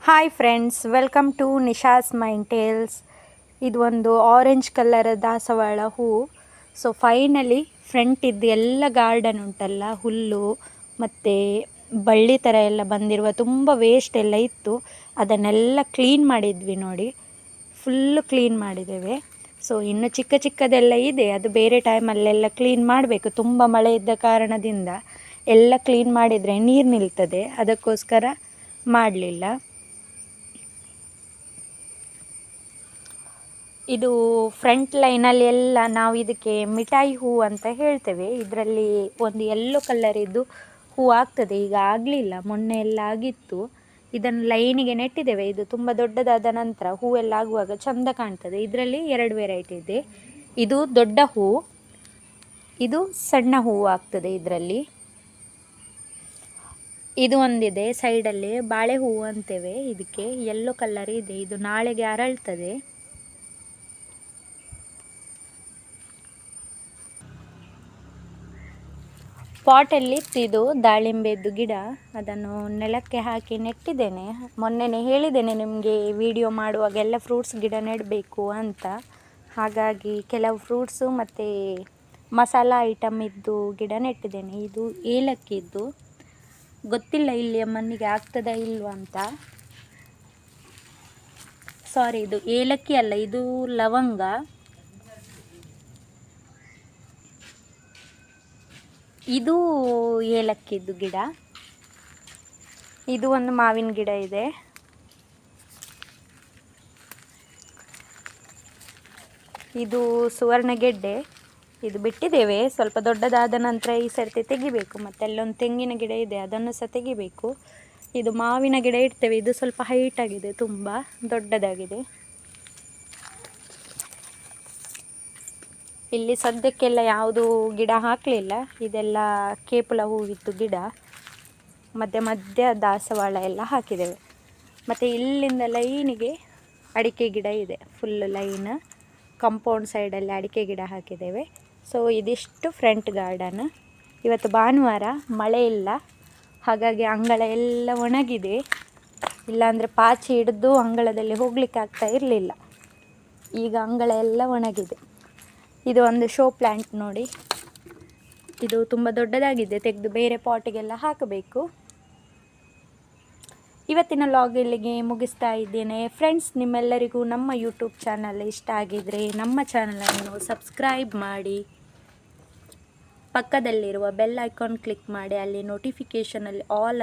Hi friends, welcome to Nisha's mind tales. ಇದು ಒಂದು orange colour ದಾಸವಾಳ ಹೂ. ಸೊ ಫೈನಲಿ ಫ್ರಂಟ್ ಇದ್ದು ಎಲ್ಲ ಗಾರ್ಡನ್ ಉಂಟಲ್ಲ, ಹುಲ್ಲು ಮತ್ತು ಬಳ್ಳಿ ಥರ ಎಲ್ಲ ಬಂದಿರುವ ತುಂಬ ವೇಸ್ಟ್ ಎಲ್ಲ ಇತ್ತು, ಅದನ್ನೆಲ್ಲ ಕ್ಲೀನ್ ಮಾಡಿದ್ವಿ ನೋಡಿ. ಫುಲ್ಲು ಕ್ಲೀನ್ ಮಾಡಿದ್ದೇವೆ. ಸೊ ಇನ್ನು ಚಿಕ್ಕ ಚಿಕ್ಕದೆಲ್ಲ ಇದೆ, ಅದು ಬೇರೆ ಟೈಮಲ್ಲೆಲ್ಲ ಕ್ಲೀನ್ ಮಾಡಬೇಕು. ತುಂಬ ಮಳೆ ಇದ್ದ ಕಾರಣದಿಂದ ಎಲ್ಲ ಕ್ಲೀನ್ ಮಾಡಿದರೆ ನೀರು ನಿಲ್ತದೆ, ಅದಕ್ಕೋಸ್ಕರ ಮಾಡಲಿಲ್ಲ. ಇದು ಫ್ರಂಟ್ ಲೈನಲ್ಲಿ ಎಲ್ಲ ನಾವು ಇದಕ್ಕೆ ಮಿಠಾಯಿ ಹೂ ಅಂತ ಹೇಳ್ತೇವೆ. ಇದರಲ್ಲಿ ಒಂದು ಯೆಲ್ಲೋ ಕಲರಿದ್ದು ಹೂ ಆಗ್ತದೆ. ಈಗ ಆಗಲಿಲ್ಲ, ಮೊನ್ನೆ ಎಲ್ಲ ಆಗಿತ್ತು. ಇದನ್ನು ಲೈನಿಗೆ ನೆಟ್ಟಿದ್ದೇವೆ. ಇದು ತುಂಬ ದೊಡ್ಡದಾದ ನಂತರ ಹೂವೆಲ್ಲ ಆಗುವಾಗ ಚೆಂದ ಕಾಣ್ತದೆ. ಇದರಲ್ಲಿ 2 ವೆರೈಟಿ ಇದೆ. ಇದು ದೊಡ್ಡ ಹೂ, ಇದು ಸಣ್ಣ ಹೂವು ಆಗ್ತದೆ. ಇದರಲ್ಲಿ ಇದು ಒಂದಿದೆ ಸೈಡಲ್ಲಿ, ಬಾಳೆ ಹೂವು ಅಂತೇವೆ ಇದಕ್ಕೆ. ಯೆಲ್ಲೋ ಕಲರ್ ಇದೆ. ಇದು ನಾಳೆಗೆ ಅರಳ್ತದೆ. ಪಾಟಲ್ಲಿ ಇದು ದಾಳಿಂಬೆದ್ದು ಗಿಡ, ಅದನ್ನು ನೆಲಕ್ಕೆ ಹಾಕಿ ನೆಟ್ಟಿದ್ದೇನೆ. ಮೊನ್ನೆನೇ ಹೇಳಿದ್ದೇನೆ ನಿಮಗೆ ವಿಡಿಯೋ ಮಾಡುವಾಗೆಲ್ಲ ಫ್ರೂಟ್ಸ್ ಗಿಡ ನೆಡಬೇಕು ಅಂತ. ಹಾಗಾಗಿ ಕೆಲವು ಫ್ರೂಟ್ಸು ಮತ್ತು ಮಸಾಲ ಐಟಮ್ ಇದ್ದು ಗಿಡ ನೆಟ್ಟಿದ್ದೇನೆ. ಇದು ಏಲಕ್ಕಿದ್ದು, ಗೊತ್ತಿಲ್ಲ ಇಲ್ಲಿಯ ಮಣ್ಣಿಗೆ ಆಗ್ತದಾ ಇಲ್ವಾ ಅಂತ. ಸಾರಿ, ಇದು ಏಲಕ್ಕಿ ಅಲ್ಲ, ಇದು ಲವಂಗ. ಇದು ಏಲಕ್ಕಿದ್ದು ಗಿಡ. ಇದು ಒಂದು ಮಾವಿನ ಗಿಡ ಇದೆ. ಇದು ಸುವರ್ಣಗೆಡ್ಡೆ. ಇದು ಬಿಟ್ಟಿದ್ದೇವೆ, ಸ್ವಲ್ಪ ದೊಡ್ಡದಾದ ನಂತರ ಈ ಸರ್ತಿ ತೆಗಿಬೇಕು. ಮತ್ತು ಅಲ್ಲೊಂದು ತೆಂಗಿನ ಗಿಡ ಇದೆ, ಅದನ್ನು ಸಹ ತೆಗಿಬೇಕು. ಇದು ಮಾವಿನ ಗಿಡ ಇಡ್ತೇವೆ. ಇದು ಸ್ವಲ್ಪ ಹೈಟ್ ಆಗಿದೆ, ತುಂಬ ದೊಡ್ಡದಾಗಿದೆ. ಇಲ್ಲಿ ಸದ್ಯಕ್ಕೆಲ್ಲ ಯಾವುದು ಗಿಡ ಹಾಕಲಿಲ್ಲ. ಇದೆಲ್ಲ ಕೇಪುಲ ಹೂವಿತ್ತು ಗಿಡ, ಮಧ್ಯ ದಾಸವಾಳ ಎಲ್ಲ ಹಾಕಿದ್ದೇವೆ. ಮತ್ತು ಇಲ್ಲಿಂದ ಲೈನಿಗೆ ಅಡಿಕೆ ಗಿಡ ಇದೆ, ಫುಲ್ ಲೈನ್ ಕಾಂಪೌಂಡ್ ಸೈಡಲ್ಲಿ ಅಡಿಕೆ ಗಿಡ ಹಾಕಿದ್ದೇವೆ. ಸೊ ಇದಿಷ್ಟು ಫ್ರಂಟ್ ಗಾರ್ಡನ್. ಇವತ್ತು ಭಾನುವಾರ, ಮಳೆ ಇಲ್ಲ, ಹಾಗಾಗಿ ಅಂಗಳ ಎಲ್ಲ ಒಣಗಿದೆ. ಇಲ್ಲಾಂದರೆ ಪಾಚಿ ಹಿಡಿದು ಅಂಗಳದಲ್ಲಿ ಹೋಗ್ಲಿಕ್ಕೆ ಆಗ್ತಾ ಇರಲಿಲ್ಲ. ಈಗ ಅಂಗಳ ಎಲ್ಲ ಒಣಗಿದೆ. ಇದು ಒಂದು ಶೋ ಪ್ಲ್ಯಾಂಟ್ ನೋಡಿ, ಇದು ತುಂಬ ದೊಡ್ಡದಾಗಿದೆ, ತೆಗೆದು ಬೇರೆ ಪಾಟಿಗೆಲ್ಲ ಹಾಕಬೇಕು. ಇವತ್ತಿನ ಲಾಗ್ ಇಲ್ಲಿಗೆ ಮುಗಿಸ್ತಾ ಇದ್ದೇನೆ ಫ್ರೆಂಡ್ಸ್. ನಿಮ್ಮೆಲ್ಲರಿಗೂ ನಮ್ಮ ಯೂಟ್ಯೂಬ್ ಚಾನಲ್ ಇಷ್ಟ ಆಗಿದರೆ ನಮ್ಮ ಚಾನಲನ್ನು ಸಬ್ಸ್ಕ್ರೈಬ್ ಮಾಡಿ, ಪಕ್ಕದಲ್ಲಿರುವ ಬೆಲ್ ಐಕಾನ್ ಕ್ಲಿಕ್ ಮಾಡಿ, ಅಲ್ಲಿ ನೋಟಿಫಿಕೇಷನಲ್ಲಿ ಆಲ್